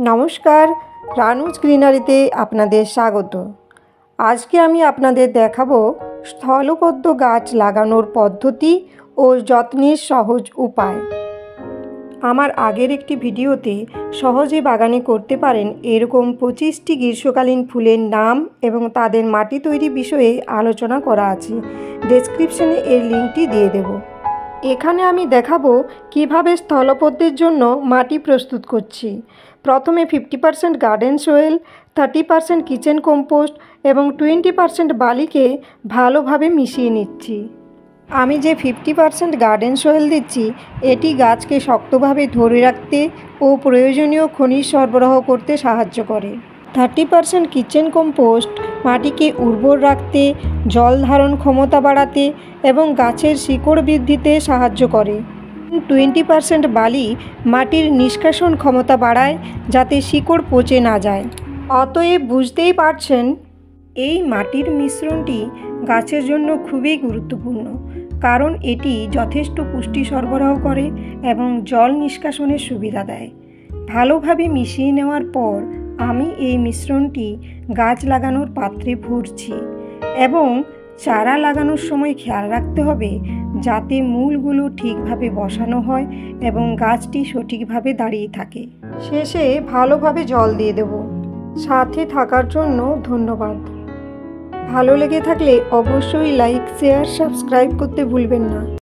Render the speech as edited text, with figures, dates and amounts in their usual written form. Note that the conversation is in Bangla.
নমস্কার, রানুজ গ্রিনারিতে আপনাদের স্বাগত। আজকে আমি আপনাদের দেখাবো স্থলপদ্ম গাছ লাগানোর পদ্ধতি ও যত্নের সহজ উপায়। আমার আগের একটি ভিডিওতে সহজে বাগানে করতে পারেন এরকম 25টি গ্রীষ্মকালীন ফুলের নাম এবং তাদের মাটি তৈরি বিষয়ে আলোচনা করা আছে। ডেসক্রিপশনে এর লিঙ্কটি দিয়ে দেব। এখানে আমি দেখাবো কিভাবে স্থলপদ্মের জন্য মাটি প্রস্তুত করছি। প্রথমে 50% গার্ডেন সয়েল, 30% কিচেন কম্পোস্ট এবং 20% বালিকে ভালোভাবে মিশিয়ে নিচ্ছি। আমি যে 50% গার্ডেন সয়েল দিচ্ছি এটি গাছকে শক্তভাবে ধরে রাখতে ও প্রয়োজনীয় খনিজ সরবরাহ করতে সাহায্য করে। 30% কিচেন কম্পোস্ট মাটিকে উর্বর রাখতে, জল ধারণ ক্ষমতা বাড়াতে এবং গাছের শিকড় বৃদ্ধিতে সাহায্য করে। 20% বালি মাটির নিষ্কাশন ক্ষমতা বাড়ায় যাতে শিকড় পচে না যায়। অতএব বুঝতেই পারছেন এই মাটির মিশ্রণটি গাছের জন্য খুবই গুরুত্বপূর্ণ, কারণ এটি যথেষ্ট পুষ্টি সরবরাহ করে এবং জল নিষ্কাশনের সুবিধা দেয়। ভালোভাবে মিশিয়ে নেওয়ার পর আমি এই মিশ্রণটি গাছ লাগানোর পাত্রে ভরছি এবং চারা লাগানোর সময় খেয়াল রাখতে হবে যাতে মূলগুলো ঠিকভাবে বসানো হয় এবং গাছটি সঠিকভাবে দাঁড়িয়ে থাকে। শেষে ভালোভাবে জল দিয়ে দেব। সাথে থাকার জন্য ধন্যবাদ। ভালো লেগে থাকলে অবশ্যই লাইক, শেয়ার, সাবস্ক্রাইব করতে ভুলবেন না।